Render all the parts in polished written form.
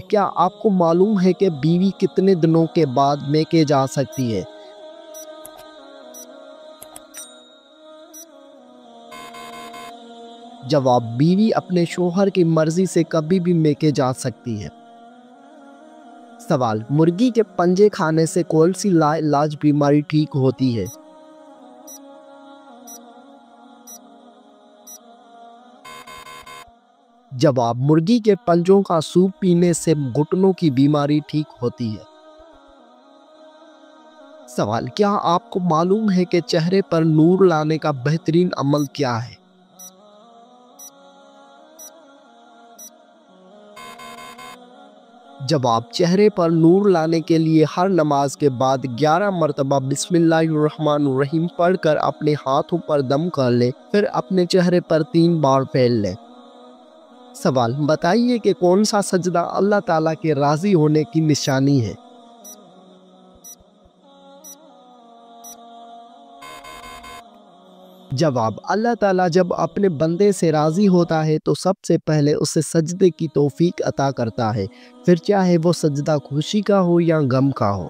کیا آپ کو معلوم ہے کہ بیوی کتنے دنوں کے بعد میکے جا سکتی ہے؟ جواب: بیوی اپنے شوہر کی مرضی سے کبھی بھی میکے جا سکتی ہے۔ سوال: مرغی کے پنجے کھانے سے کون سی لا علاج بیماری ٹھیک ہوتی ہے؟ جواب: مرغی کے پنجوں کا سوپ پینے سے گھٹنوں کی بیماری ٹھیک ہوتی ہے۔ سوال: کیا آپ کو معلوم ہے کہ چہرے پر نور لانے کا بہترین عمل کیا ہے؟ جواب: چہرے پر نور لانے کے لیے ہر نماز کے بعد 11 مرتبہ بسم اللہ الرحمن الرحیم پڑھ کر اپنے ہاتھوں پر دم کر لیں، پھر اپنے چہرے پر 3 بار پھیر لیں۔ سوال: بتائیے کہ کون سا سجدہ اللہ تعالیٰ کے راضی ہونے کی نشانی ہے؟ جواب: اللہ تعالیٰ جب اپنے بندے سے راضی ہوتا ہے تو سب سے پہلے اسے سجدے کی توفیق عطا کرتا ہے، پھر چاہے وہ سجدہ خوشی کا ہو یا غم کا ہو۔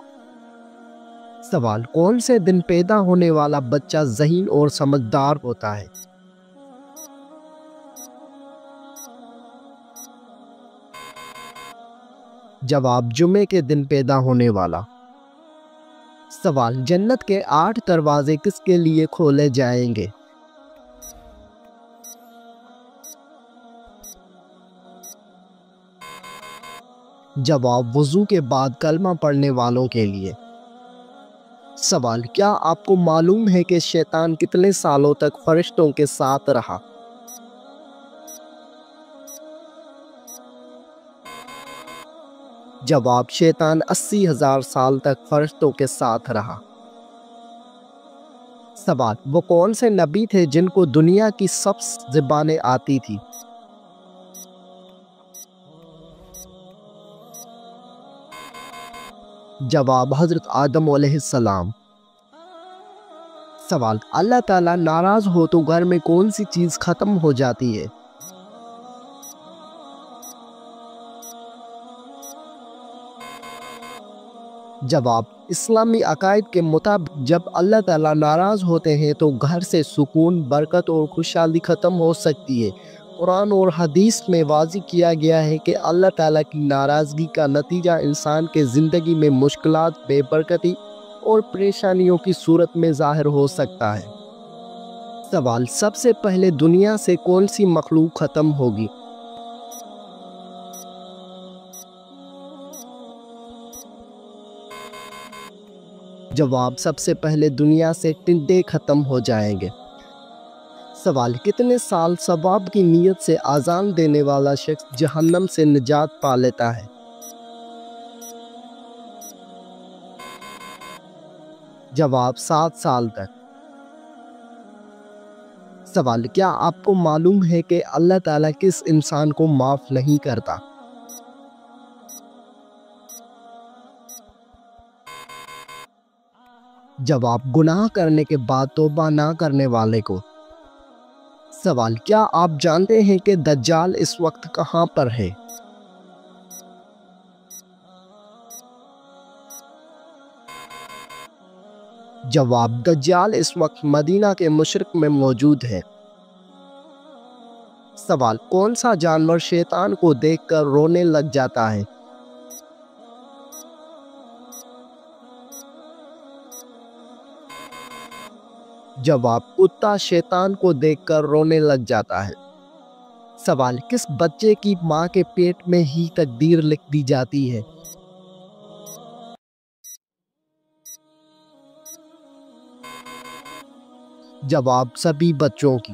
سوال: کون سے دن پیدا ہونے والا بچہ ذہین اور سمجھدار ہوتا ہے؟ جواب: جمعے کے دن پیدا ہونے والا۔ سوال: جنت کے 8 دروازے کس کے لیے کھولے جائیں گے؟ جواب: وضو کے بعد کلمہ پڑھنے والوں کے لیے۔ سوال: کیا آپ کو معلوم ہے کہ شیطان کتنے سالوں تک فرشتوں کے ساتھ رہا؟ جواب: شیطان 80,000 سال تک فرشتوں کے ساتھ رہا۔ سوال: وہ کون سے نبی تھے جن کو دنیا کی سب زبانیں آتی تھی؟ جواب: حضرت آدم علیہ السلام۔ سوال: اللہ تعالیٰ ناراض ہو تو گھر میں کون سی چیز ختم ہو جاتی ہے؟ جواب: اسلامی عقائد کے مطابق جب اللہ تعالیٰ ناراض ہوتے ہیں تو گھر سے سکون، برکت اور خوشحالی ختم ہو سکتی ہے۔ قرآن اور حدیث میں واضح کیا گیا ہے کہ اللہ تعالیٰ کی ناراضگی کا نتیجہ انسان کے زندگی میں مشکلات، بے برکتی اور پریشانیوں کی صورت میں ظاہر ہو سکتا ہے۔ سوال: سب سے پہلے دنیا سے کون سی مخلوق ختم ہوگی؟ جواب: سب سے پہلے دنیا سے ٹڈے ختم ہو جائیں گے۔ سوال: کتنے سال ثواب کی نیت سے اذان دینے والا شخص جہنم سے نجات پا لیتا ہے؟ جواب: 7 سال تک۔ سوال: کیا آپ کو معلوم ہے کہ اللہ تعالیٰ کس انسان کو معاف نہیں کرتا؟ جواب: گناہ کرنے کے بعد توبہ نہ کرنے والے کو۔ سوال: کیا آپ جانتے ہیں کہ دجال اس وقت کہاں پر ہے؟ جواب: دجال اس وقت مدینہ کے مشرق میں موجود ہے۔ سوال: کون سا جانور شیطان کو دیکھ کر رونے لگ جاتا ہے؟ جواب: کتا شیطان کو دیکھ کر رونے لگ جاتا ہے۔ سوال: کس بچے کی ماں کے پیٹ میں ہی تقدیر لکھ دی جاتی ہے؟ جواب: سبھی بچوں کی۔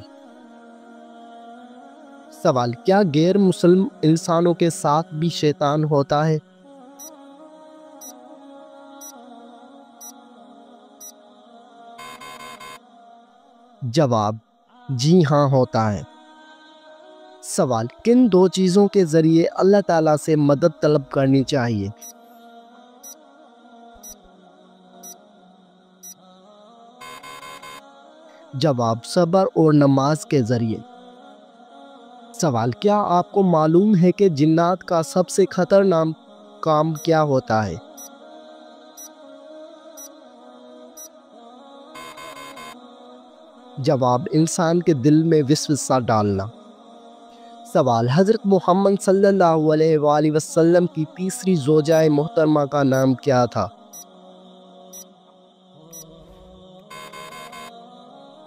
سوال: کیا غیر مسلم انسانوں کے ساتھ بھی شیطان ہوتا ہے؟ جواب: جی ہاں ہوتا ہے۔ سوال: کن 2 چیزوں کے ذریعے اللہ تعالیٰ سے مدد طلب کرنی چاہیے؟ جواب: صبر اور نماز کے ذریعے۔ سوال، کیا آپ کو معلوم ہے کہ جنات کا سب سے خطرناک کام کیا ہوتا ہے؟ جواب، انسان کے دل میں وسوسہ ڈالنا۔ سوال، حضرت محمد صلی اللہ علیہ وآلہ وسلم کی تیسری زوجہ محترمہ کا نام کیا تھا؟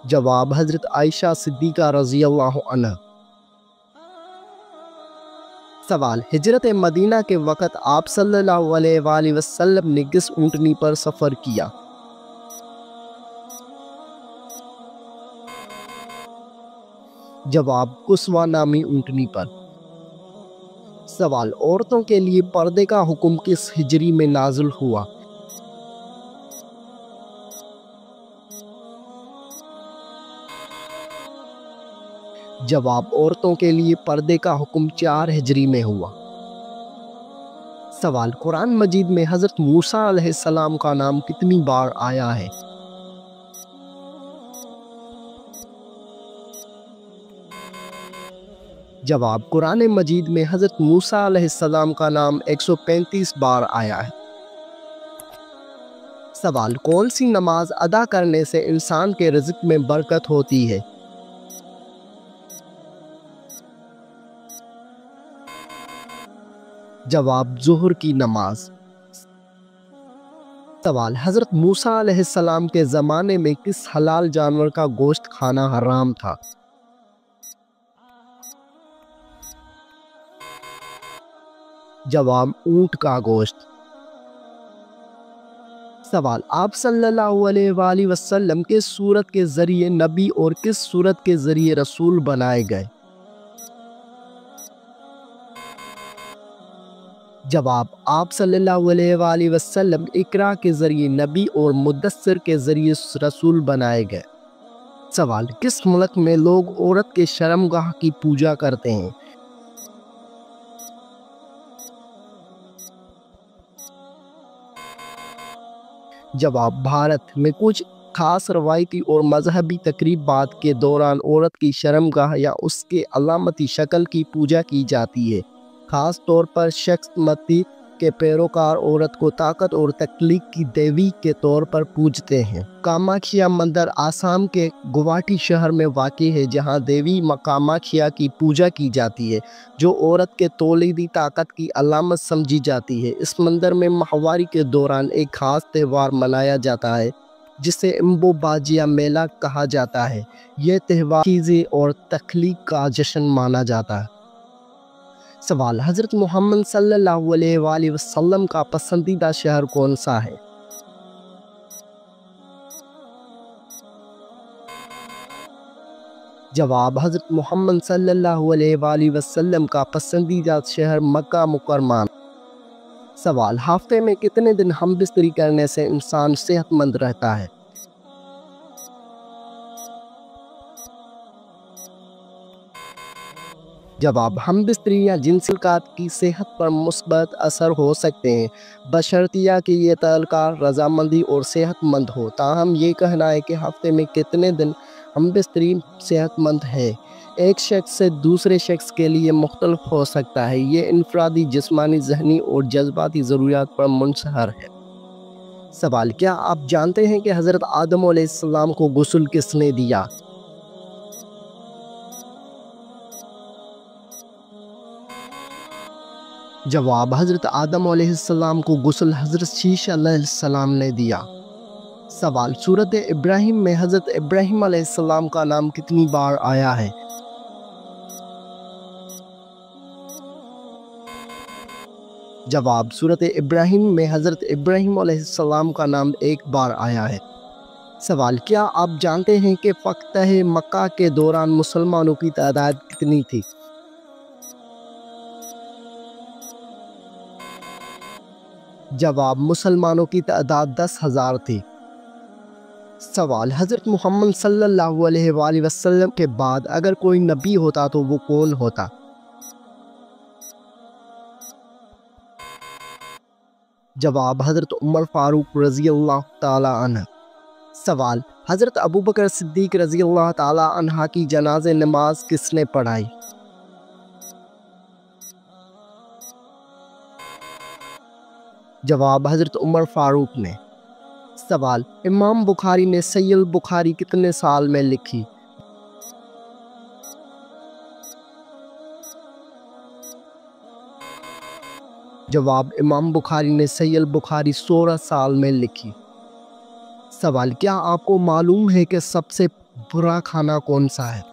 جواب، حضرت عائشہ صدیقہ رضی اللہ عنہ۔ سوال، ہجرت مدینہ کے وقت آپ صلی اللہ علیہ وآلہ وسلم نے کس اونٹنی پر سفر کیا؟ جواب، قصوہ نامی اونٹنی پر۔ سوال، عورتوں کے لیے پردے کا حکم کس ہجری میں نازل ہوا؟ جواب، عورتوں کے لیے پردے کا حکم 4 ہجری میں ہوا۔ سوال، قرآن مجید میں حضرت موسیٰ علیہ السلام کا نام کتنی بار آیا ہے؟ جواب، قرآن مجید میں حضرت موسیٰ علیہ السلام کا نام 135 بار آیا ہے۔ سوال، کون سی نماز ادا کرنے سے انسان کے رزق میں برکت ہوتی ہے؟ جواب، ظہر کی نماز۔ سوال، حضرت موسیٰ علیہ السلام کے زمانے میں کس حلال جانور کا گوشت کھانا حرام تھا؟ جواب، اونٹ کا گوشت۔ سوال، آپ صلی اللہ علیہ وآلہ وسلم کس سورت کے ذریعے نبی اور کس سورت کے ذریعے رسول بنائے گئے؟ جواب، آپ صلی اللہ علیہ وآلہ وسلم اقرا کے ذریعے نبی اور مدثر کے ذریعے رسول بنائے گئے۔ سوال، کس ملک میں لوگ عورت کے شرمگاہ کی پوجا کرتے ہیں؟ جواب، بھارت میں کچھ خاص روایتی اور مذہبی تقریبات کے دوران عورت کی شرمگاہ یا اس کے علامتی شکل کی پوجا کی جاتی ہے۔ خاص طور پر شخص متی کے پیروکار عورت کو طاقت اور تخلیق کی دیوی کے طور پر پوجتے ہیں۔ کاماکھیا مندر آسام کے گوہاٹی شہر میں واقع ہے، جہاں دیوی کاماکھیا کی پوجا کی جاتی ہے، جو عورت کے تولیدی طاقت کی علامت سمجھی جاتی ہے۔ اس مندر میں ماہواری کے دوران ایک خاص تہوار منایا جاتا ہے جسے امبو باجیا میلہ کہا جاتا ہے۔ یہ تہوار چیزیں اور تخلیق کا جشن مانا جاتا ہے۔ سوال، حضرت محمد صلی اللہ علیہ وآلہ وسلم کا پسندیدہ شہر کون سا ہے؟ جواب، حضرت محمد صلی اللہ علیہ وآلہ وسلم کا پسندیدہ شہر مکہ مکرمہ۔ سوال، ہفتے میں کتنے دن ہم بستری کرنے سے انسان صحت مند رہتا ہے؟ جواب، ہم بستری یا جنسی تعلقات کی صحت پر مثبت اثر ہو سکتے ہیں، بشرطیہ کہ یہ تعلقات رضامندی اور صحت مند ہو۔ تاہم یہ کہنا ہے کہ ہفتے میں کتنے دن ہم بستری صحت مند ہے، ایک شخص سے دوسرے شخص کے لیے مختلف ہو سکتا ہے۔ یہ انفرادی جسمانی، ذہنی اور جذباتی ضروریات پر منحصر ہے۔ سوال، کیا آپ جانتے ہیں کہ حضرت آدم علیہ السلام کو غسل کس نے دیا؟ جواب، حضرت آدم علیہ السلام کو غسل حضرت شیش علیہ السلام نے دیا۔ سوال، سورۃ ابراہیم میں حضرت ابراہیم علیہ السلام کا نام کتنی بار آیا ہے؟ جواب، سورۃ ابراہیم میں حضرت ابراہیم علیہ السلام کا نام 1 بار آیا ہے۔ سوال، کیا آپ جانتے ہیں کہ فتح مکہ کے دوران مسلمانوں کی تعداد کتنی تھی؟ جواب، مسلمانوں کی تعداد 10,000 تھی۔ سوال، حضرت محمد صلی اللہ علیہ وآلہ وسلم کے بعد اگر کوئی نبی ہوتا تو وہ کون ہوتا؟ جواب، حضرت عمر فاروق رضی اللہ تعالی عنہ۔ سوال، حضرت ابوبکر صدیق رضی اللہ تعالی عنہ کی جنازہ نماز کس نے پڑھائی؟ جواب حضرت عمر فاروق نے۔ سوال، امام بخاری نے صحیح البخاری کتنے سال میں لکھی؟ جواب، امام بخاری نے صحیح البخاری 16 سال میں لکھی۔ سوال، کیا آپ کو معلوم ہے کہ سب سے برا کھانا کون سا ہے؟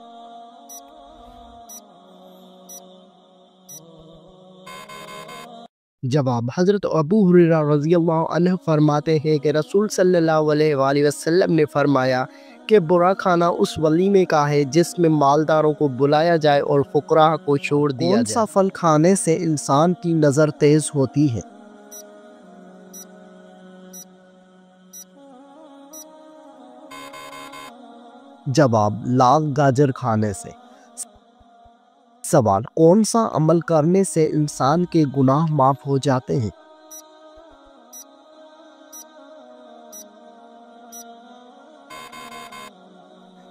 جواب، حضرت ابو ہریرہ رضی اللہ عنہ فرماتے ہیں کہ رسول صلی اللہ علیہ وآلہ وسلم نے فرمایا کہ برا کھانا اس ولیمے کا ہے جس میں مالداروں کو بلایا جائے اور فقراء کو چھوڑ دیا جائے۔ کون سا پھل کھانے سے انسان کی نظر تیز ہوتی ہے؟ جواب، لال گاجر کھانے سے۔ سوال، کون سا عمل کرنے سے انسان کے گناہ معاف ہو جاتے ہیں؟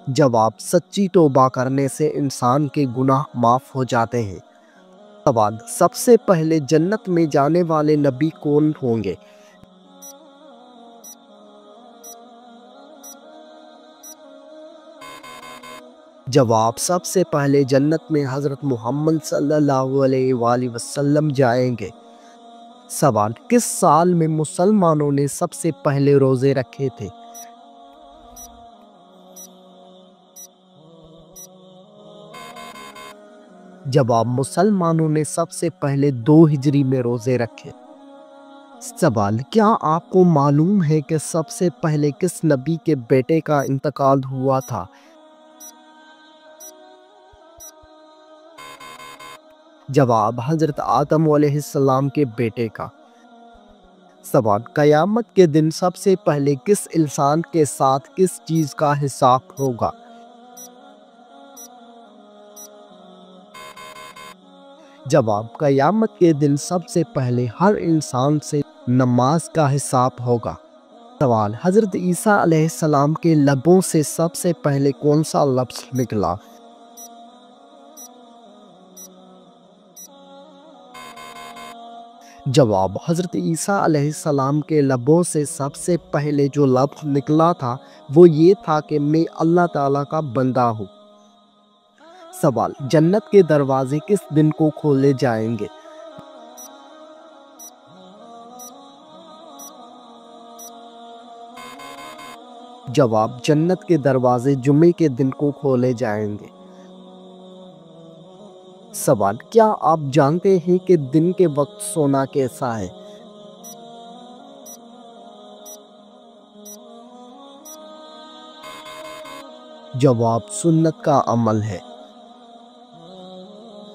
جواب، سچی توبہ کرنے سے انسان کے گناہ معاف ہو جاتے ہیں۔ سوال، سب سے پہلے جنت میں جانے والے نبی کون ہوں گے؟ جواب، سب سے پہلے جنت میں حضرت محمد صلی اللہ علیہ وآلہ وسلم جائیں گے۔ سوال، کس سال میں مسلمانوں نے سب سے پہلے روزے رکھے تھے؟ جواب، مسلمانوں نے سب سے پہلے 2 ہجری میں روزے رکھے۔ سوال، کیا آپ کو معلوم ہے کہ سب سے پہلے کس نبی کے بیٹے کا انتقال ہوا تھا؟ جواب، حضرت آدم علیہ السلام کے بیٹے کا۔ سوال، قیامت کے دن سب سے پہلے کس انسان کے ساتھ کس چیز کا حساب ہوگا؟ جواب، قیامت کے دن سب سے پہلے ہر انسان سے نماز کا حساب ہوگا۔ سوال، حضرت عیسیٰ علیہ السلام کے لبوں سے سب سے پہلے کون سا لفظ نکلا؟ جواب، حضرت عیسیٰ علیہ السلام کے لبوں سے سب سے پہلے جو لفظ نکلا تھا وہ یہ تھا کہ میں اللہ تعالیٰ کا بندہ ہوں۔ سوال، جنت کے دروازے کس دن کو کھولے جائیں گے؟ جواب، جنت کے دروازے جمعے کے دن کو کھولے جائیں گے۔ سوال، کیا آپ جانتے ہیں کہ دن کے وقت سونا کیسا ہے؟ جواب، سنت کا عمل ہے۔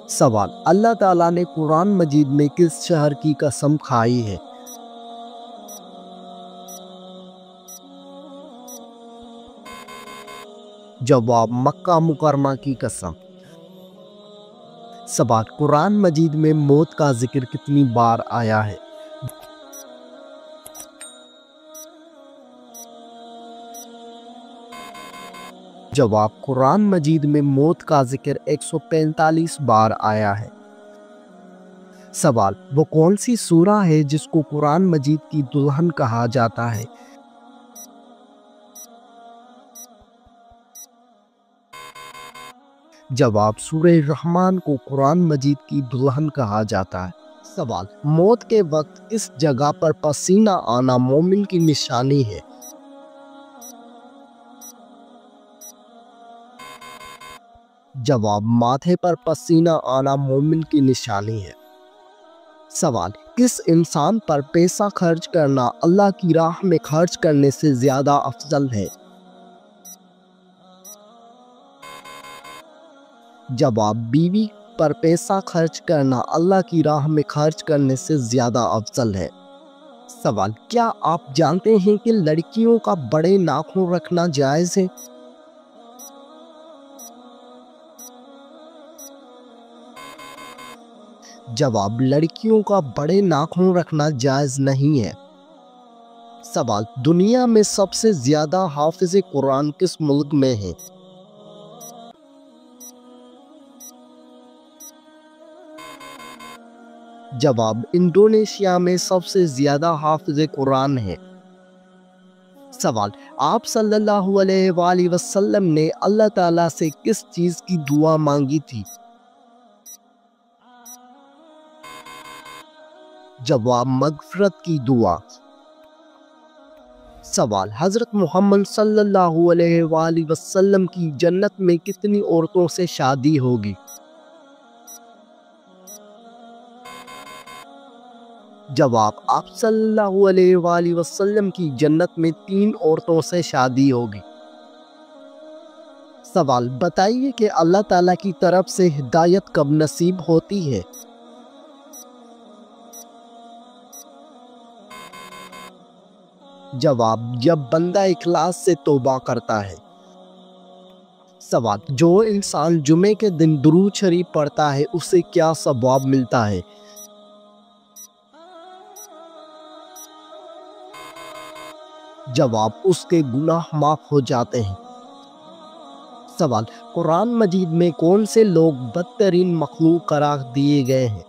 سوال، اللہ تعالیٰ نے قرآن مجید میں کس شہر کی قسم کھائی ہے؟ جواب، مکہ مکرمہ کی قسم۔ سوال، قرآن مجید میں موت کا ذکر کتنی بار آیا ہے؟ جواب، قرآن مجید میں موت کا ذکر 145 بار آیا ہے۔ سوال، وہ کون سی سورہ ہے جس کو قرآن مجید کی دلہن کہا جاتا ہے؟ جواب، سورہ رحمان کو قرآن مجید کی دلہن کہا جاتا ہے۔ سوال، موت کے وقت کس جگہ پر پسینہ آنا مومن کی نشانی ہے؟ جواب، ماتھے پر پسینہ آنا مومن کی نشانی ہے۔ سوال، کس انسان پر پیسہ خرچ کرنا اللہ کی راہ میں خرچ کرنے سے زیادہ افضل ہے؟ جواب، بیوی پر پیسہ خرچ کرنا اللہ کی راہ میں خرچ کرنے سے زیادہ افضل ہے۔ سوال، کیا آپ جانتے ہیں کہ لڑکیوں کا بڑے ناخن رکھنا جائز ہے؟ جواب، لڑکیوں کا بڑے ناخن رکھنا جائز نہیں ہے۔ سوال، دنیا میں سب سے زیادہ حافظ قرآن کس ملک میں ہیں؟ جواب انڈونیشیا میں سب سے زیادہ حافظ قرآن ہیں۔ سوال آپ صلی اللہ علیہ وآلہ وسلم نے اللہ تعالیٰ سے کس چیز کی دعا مانگی تھی؟ جواب مغفرت کی دعا۔ سوال حضرت محمد صلی اللہ علیہ وآلہ وسلم کی جنت میں کتنی عورتوں سے شادی ہوگی؟ جواب آپ صلی اللہ علیہ وآلہ وسلم کی جنت میں 3 عورتوں سے شادی ہوگی۔ سوال بتائیے کہ اللہ تعالیٰ کی طرف سے ہدایت کب نصیب ہوتی ہے؟ جواب جب بندہ اخلاص سے توبہ کرتا ہے۔ سوال جو انسان جمعے کے دن درود شریف پڑھتا ہے اسے کیا ثواب ملتا ہے؟ جواب اس کے گناہ معاف ہو جاتے ہیں۔ سوال قرآن مجید میں کون سے لوگ بدترین مخلوق قرار دیے گئے ہیں؟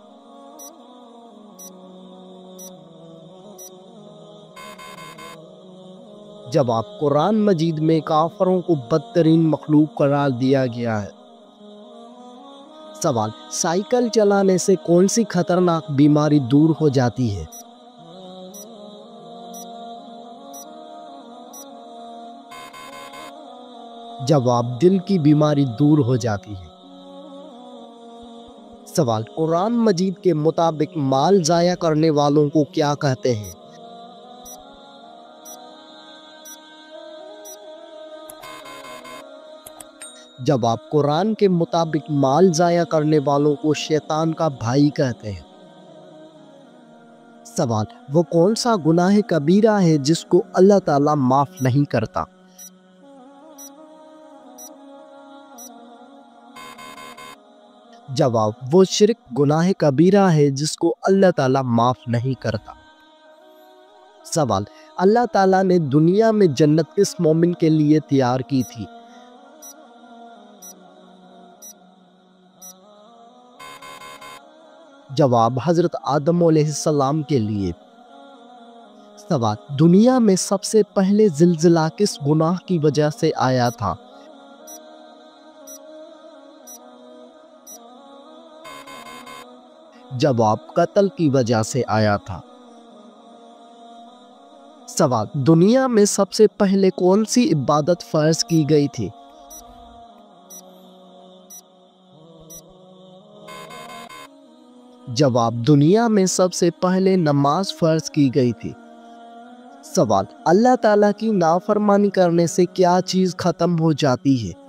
جواب قرآن مجید میں کافروں کو بدترین مخلوق قرار دیا گیا ہے۔ سوال سائیکل چلانے سے کون سی خطرناک بیماری دور ہو جاتی ہے؟ جواب دل کی بیماری دور ہو جاتی ہے۔ سوال قرآن مجید کے مطابق مال ضائع کرنے والوں کو کیا کہتے ہیں؟ جواب قرآن کے مطابق مال ضائع کرنے والوں کو شیطان کا بھائی کہتے ہیں۔ سوال وہ کون سا گناہ کبیرہ ہے جس کو اللہ تعالیٰ معاف نہیں کرتا؟ جواب وہ شرک گناہ کبیرہ ہے جس کو اللہ تعالیٰ معاف نہیں کرتا۔ سوال اللہ تعالیٰ نے دنیا میں جنت کس مومن کے لیے تیار کی تھی؟ جواب حضرت آدم علیہ السلام کے لیے۔ سوال دنیا میں سب سے پہلے زلزلہ کس گناہ کی وجہ سے آیا تھا؟ جواب قتل کی وجہ سے آیا تھا۔ سوال دنیا میں سب سے پہلے کون سی عبادت فرض کی گئی تھی؟ جواب دنیا میں سب سے پہلے نماز فرض کی گئی تھی۔ سوال اللہ تعالیٰ کی نافرمانی کرنے سے کیا چیز ختم ہو جاتی ہے؟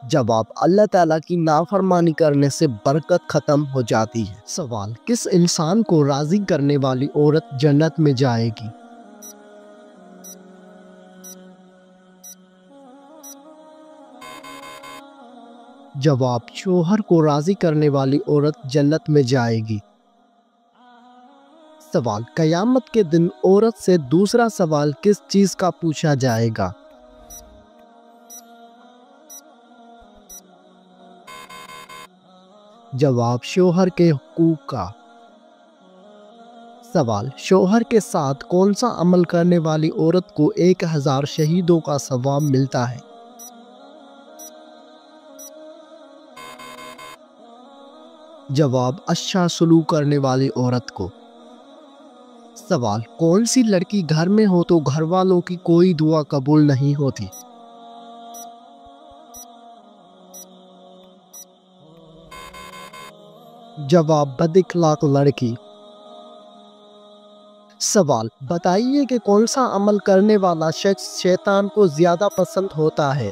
جواب اللہ تعالیٰ کی نافرمانی کرنے سے برکت ختم ہو جاتی ہے۔ سوال کس انسان کو راضی کرنے والی عورت جنت میں جائے گی؟ جواب شوہر کو راضی کرنے والی عورت جنت میں جائے گی۔ سوال قیامت کے دن عورت سے دوسرا سوال کس چیز کا پوچھا جائے گا؟ جواب شوہر کے حقوق کا۔ سوال شوہر کے ساتھ کون سا عمل کرنے والی عورت کو 1000 شہیدوں کا ثواب ملتا ہے؟ جواب اچھا سلوک کرنے والی عورت کو۔ سوال کون سی لڑکی گھر میں ہو تو گھر والوں کی کوئی دعا قبول نہیں ہوتی؟ جواب بد اخلاق لڑکی۔ سوال بتائیے کہ کون سا عمل کرنے والا شخص شیطان کو زیادہ پسند ہوتا ہے؟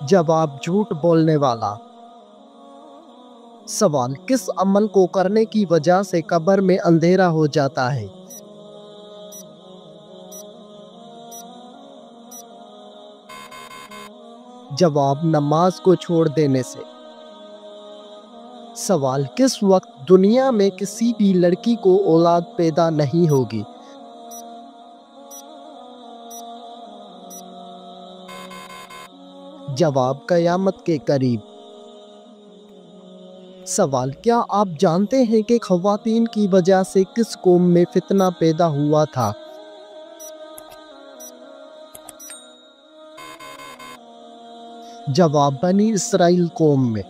جواب جھوٹ بولنے والا۔ سوال کس عمل کو کرنے کی وجہ سے قبر میں اندھیرا ہو جاتا ہے؟ جواب نماز کو چھوڑ دینے سے۔ سوال کس وقت دنیا میں کسی بھی لڑکی کو اولاد پیدا نہیں ہوگی؟ جواب: قیامت کے قریب۔ سوال: کیا آپ جانتے ہیں کہ خواتین کی وجہ سے کس قوم میں فتنہ پیدا ہوا تھا؟ جواب: بنی اسرائیل قوم میں۔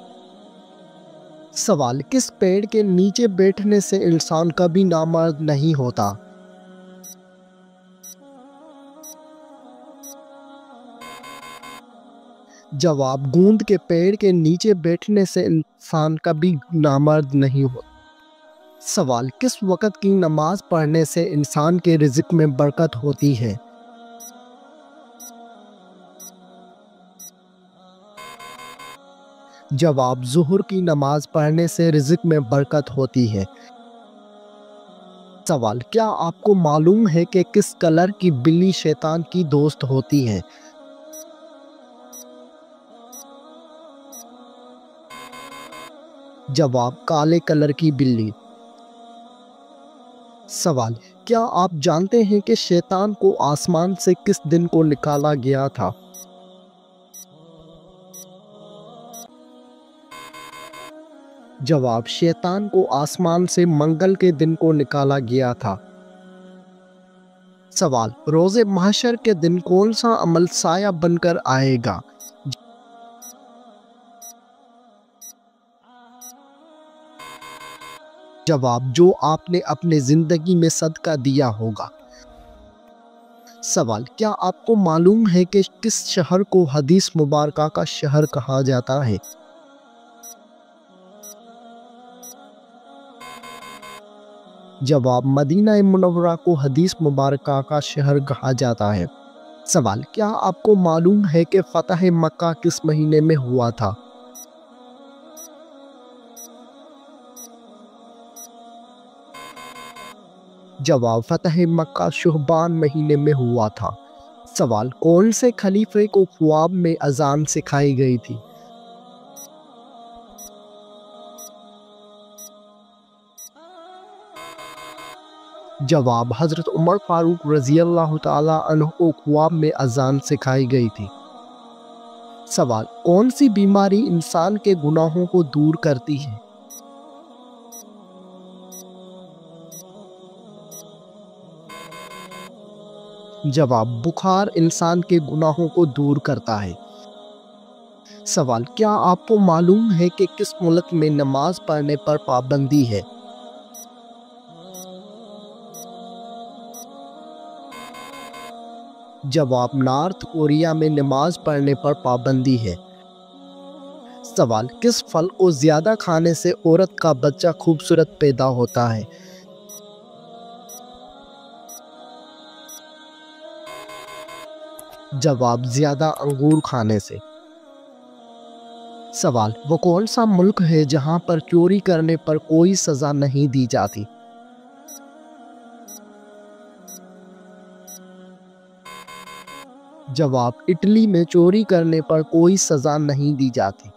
سوال: کس پیڑ کے نیچے بیٹھنے سے انسان کبھی نامرد نہیں ہوتا؟ جواب: گوند کے پیڑ کے نیچے بیٹھنے سے انسان کبھی نامرد نہیں ہوتا۔ سوال: کس وقت کی نماز پڑھنے سے انسان کے رزق میں برکت ہوتی ہے؟ جواب: ظہر کی نماز پڑھنے سے رزق میں برکت ہوتی ہے۔ سوال: کیا آپ کو معلوم ہے کہ کس کلر کی بلی شیطان کی دوست ہوتی ہے؟ جواب: کالے کلر کی بلی۔ سوال: کیا آپ جانتے ہیں کہ شیطان کو آسمان سے کس دن کو نکالا گیا تھا؟ جواب: شیطان کو آسمان سے منگل کے دن کو نکالا گیا تھا۔ سوال: روز محشر کے دن کون سا عمل سایہ بن کر آئے گا؟ جواب: جو آپ نے اپنے زندگی میں صدقہ دیا ہوگا۔ سوال: کیا آپ کو معلوم ہے کہ کس شہر کو حدیث مبارکہ کا شہر کہا جاتا ہے؟ جواب: مدینہ منورہ کو حدیث مبارکہ کا شہر کہا جاتا ہے۔ سوال: کیا آپ کو معلوم ہے کہ فتح مکہ کس مہینے میں ہوا تھا؟ جواب: فتح مکہ شعبان مہینے میں ہوا تھا۔ سوال: کون سے خلیفے کو خواب میں اذان سکھائی گئی تھی؟ جواب: حضرت عمر فاروق رضی اللہ تعالیٰ عنہ کو خواب میں اذان سکھائی گئی تھی۔ سوال: کون سی بیماری انسان کے گناہوں کو دور کرتی ہے؟ جواب: بخار انسان کے گناہوں کو دور کرتا ہے۔ سوال: کیا آپ کو معلوم ہے کہ کس ملک میں نماز پڑھنے پر پابندی ہے؟ جواب: نارتھ کوریا میں نماز پڑھنے پر پابندی ہے۔ سوال: کس پھل کو زیادہ کھانے سے عورت کا بچہ خوبصورت پیدا ہوتا ہے؟ جواب: زیادہ انگور کھانے سے۔ سوال: وہ کون سا ملک ہے جہاں پر چوری کرنے پر کوئی سزا نہیں دی جاتی؟ جواب: اٹلی میں چوری کرنے پر کوئی سزا نہیں دی جاتی۔